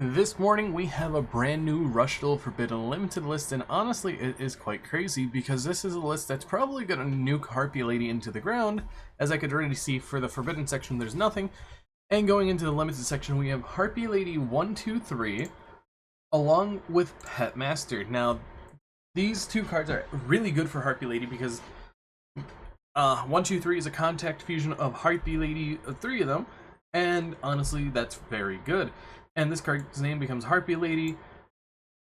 This morning we have a brand new Rushville Forbidden Limited list, and honestly it is quite crazy because this is a list that's probably going to nuke Harpie Lady into the ground. As I could already see, for the Forbidden section there's nothing, and going into the Limited section we have Harpie Lady 1, 2, 3 along with Pet Master. Now these two cards are really good for Harpie Lady because 1, 2, 3 is a contact fusion of Harpie Lady, 3 of them, and honestly that's very good. And this card's name becomes Harpie Lady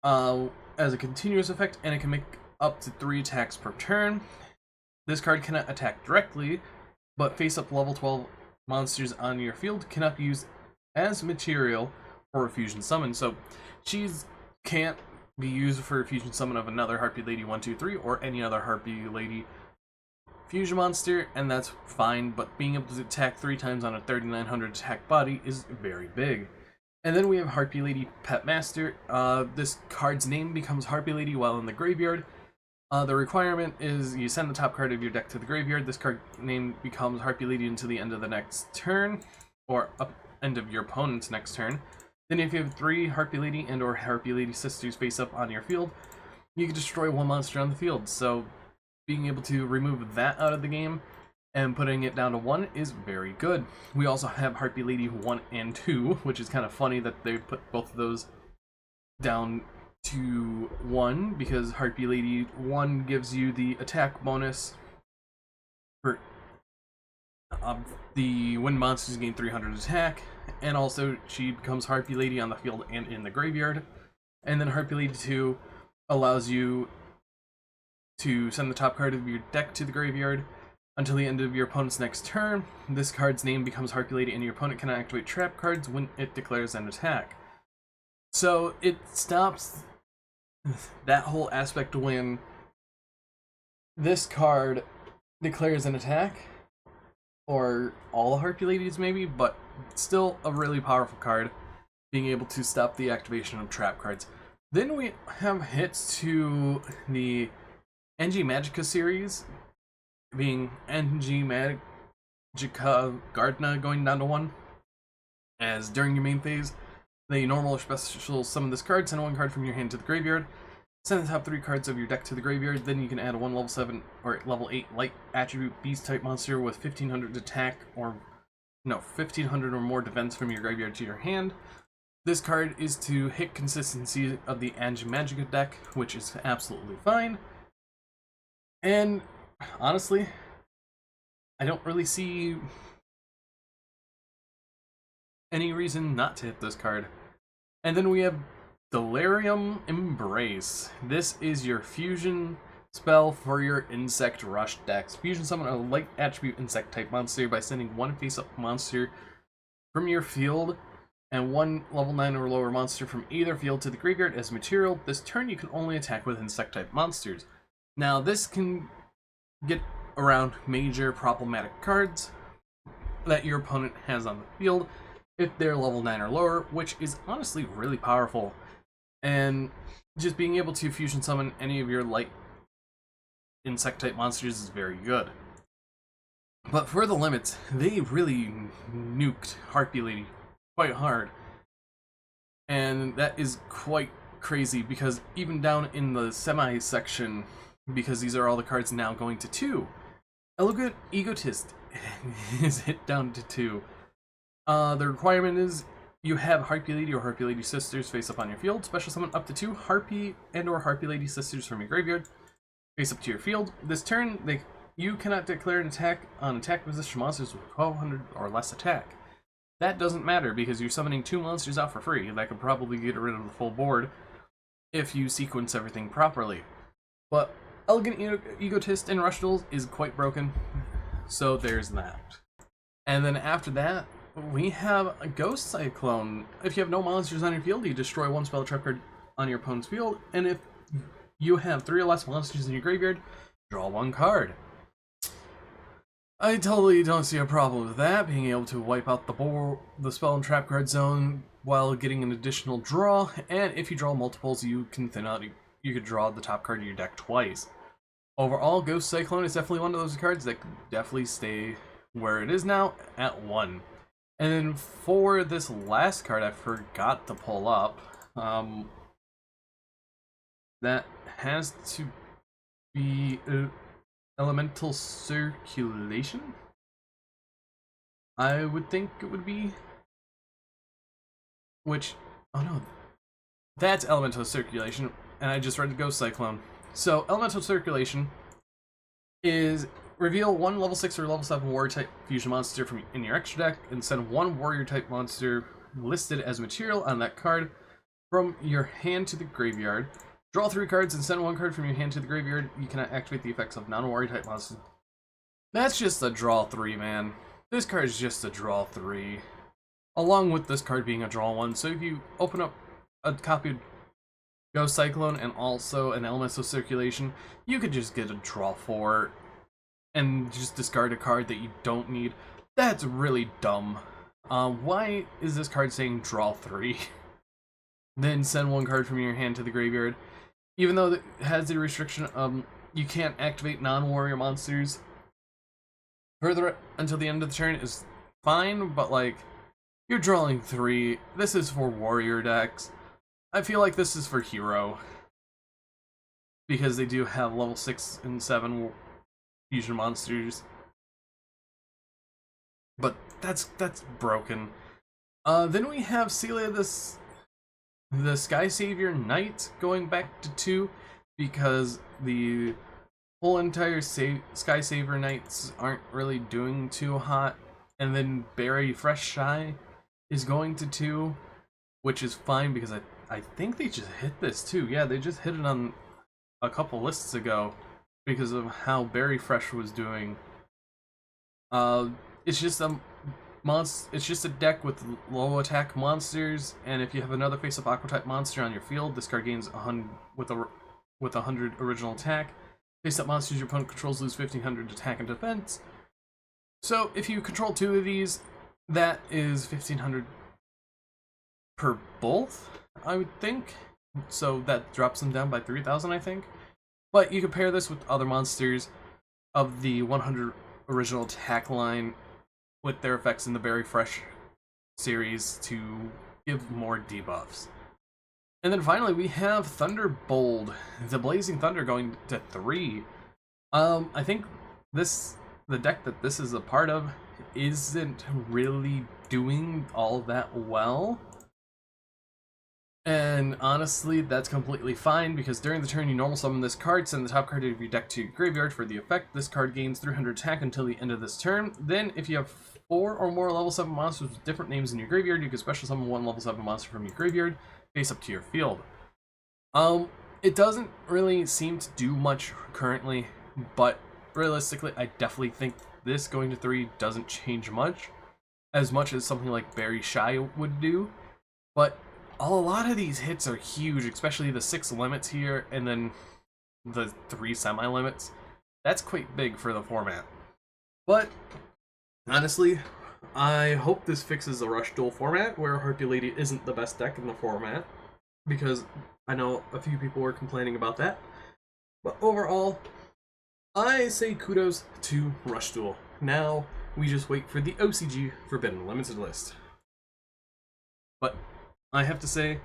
as a continuous effect, and it can make up to 3 attacks per turn. This card cannot attack directly, but face-up level 12 monsters on your field cannot be used as material for a fusion summon. So she's can't be used for a fusion summon of another Harpie Lady 1, 2, 3 or any other Harpie Lady fusion monster, and that's fine, but being able to attack 3 times on a 3900 attack body is very big. And then we have Harpie Lady Pet Master. This card's name becomes Harpie Lady while in the graveyard. The requirement is you send the top card of your deck to the graveyard. This card name becomes Harpie Lady until the end of the next turn, or end of your opponent's next turn. Then if you have 3 Harpie Lady and or Harpie Lady sisters face up on your field, you can destroy 1 monster on the field. So being able to remove that out of the game and putting it down to 1 is very good. We also have Harpie Lady 1 and 2, which is kind of funny that they put both of those down to 1, because Harpie Lady 1 gives you the attack bonus for the when monsters gain 300 attack, and also she becomes Harpie Lady on the field and in the graveyard. And then Harpie Lady 2 allows you to send the top card of your deck to the graveyard until the end of your opponent's next turn. This card's name becomes Harpie Lady, and your opponent cannot activate trap cards when it declares an attack. So it stops that whole aspect when this card declares an attack, or all Harpie Ladies maybe, but still a really powerful card, being able to stop the activation of trap cards. Then we have hits to the NG Magica series, being NG Magica Gardna going down to 1, as during your main phase, the normal or special summon this card, send 1 card from your hand to the graveyard, send the top 3 cards of your deck to the graveyard, then you can add 1 level 7 or level 8 light attribute beast type monster with 1500 attack or 1500 or more defense from your graveyard to your hand. This card is to hit consistency of the NG Magica deck, which is absolutely fine. And honestly, I don't really see any reason not to hit this card. And then we have Delirium Embrace. This is your fusion spell for your insect rush decks. Fusion summon a light attribute insect type monster by sending 1 face-up monster from your field and 1 level 9 or lower monster from either field to the graveyard as material. This turn you can only attack with insect type monsters. Now this can get around major problematic cards that your opponent has on the field if they're level 9 or lower, which is honestly really powerful. And just being able to fusion summon any of your light insect type monsters is very good. But for the limits, they really nuked Harpie Lady quite hard, and that is quite crazy because even down in the semi section, because these are all the cards now going to 2, Elegant Egotist is hit down to 2. The requirement is you have Harpie Lady or Harpie Lady sisters face up on your field, special summon up to 2 Harpie and or Harpie Lady sisters from your graveyard face up to your field. This turn, you cannot declare an attack on attack position monsters with 1200 or less attack. That doesn't matter because you're summoning 2 monsters out for free. That could probably get rid of the full board if you sequence everything properly. But Elegant Egotist in Rushville is quite broken, so there's that. And then after that, we have a Ghost Cyclone. If you have no monsters on your field, you destroy 1 spell trap card on your opponent's field, and if you have 3 or less monsters in your graveyard, draw 1 card. I totally don't see a problem with that, being able to wipe out the spell and trap card zone while getting an additional draw, and if you draw multiples, you can thin out. You could draw the top card of your deck twice. Overall, Ghost Cyclone is definitely one of those cards that could definitely stay where it is now at 1. And then for this last card, I forgot to pull up. That has to be Elemental Circulation. I would think it would be. Which, oh no, that's Elemental Circulation, and I just read to go Cyclone. So Elemental Circulation is reveal one level 6 or level 7 warrior type fusion monster from in your extra deck and send one warrior type monster listed as material on that card from your hand to the graveyard. Draw 3 cards and send 1 card from your hand to the graveyard. You cannot activate the effects of non-warrior type monsters. That's just a draw 3, man. This card is just a draw 3. Along with this card being a draw 1. So if you open up a copy of Go Cyclone and also an Elemental Circulation, you could just get a draw 4 and just discard a card that you don't need. That's really dumb. Why is this card saying draw 3? Then send 1 card from your hand to the graveyard. Even though it has the restriction, you can't activate non-warrior monsters further until the end of the turn is fine, but like, you're drawing 3. This is for warrior decks. I feel like this is for hero, because they do have level 6 and 7 fusion monsters. But that's broken. Then we have Celia, the Sky Savior Knight, going back to 2, because the whole entire Sky Savior Knights aren't really doing too hot. And then Berry Fresh Shy is going to 2, which is fine because I think they just hit this too. Yeah, they just hit it on a couple lists ago because of how Berry Fresh was doing. It's just a deck with low attack monsters, and if you have another face-up Aqua type monster on your field, this card gains 100 with 100 original attack. Face-up monsters your opponent controls lose 1500 attack and defense. So if you control 2 of these, that is 1500 per both, I would think. So that drops them down by 3000, I think. But you can pair this with other monsters of the 100 original attack line with their effects in the Berry Fresh series to give more debuffs. And then finally we have Thunderbolt, the Blazing Thunder, going to 3. I think the deck that this is a part of isn't really doing all that well. And honestly, that's completely fine, because during the turn you normal summon this card, send the top card of your deck to your graveyard for the effect. This card gains 300 attack until the end of this turn. Then, if you have 4 or more level 7 monsters with different names in your graveyard, you can special summon 1 level 7 monster from your graveyard, face up to your field. It doesn't really seem to do much currently, but realistically, I definitely think this going to 3 doesn't change much as something like Berry Shy would do. But a lot of these hits are huge, especially the 6 limits here, and then the 3 semi-limits. That's quite big for the format. But, honestly, I hope this fixes the Rush Duel format, where Harpie Lady isn't the best deck in the format, because I know a few people were complaining about that. But overall, I say kudos to Rush Duel. Now, we just wait for the OCG Forbidden Limited list. But I have to say,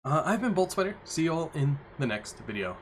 I've been BoltSpider. See you all in the next video.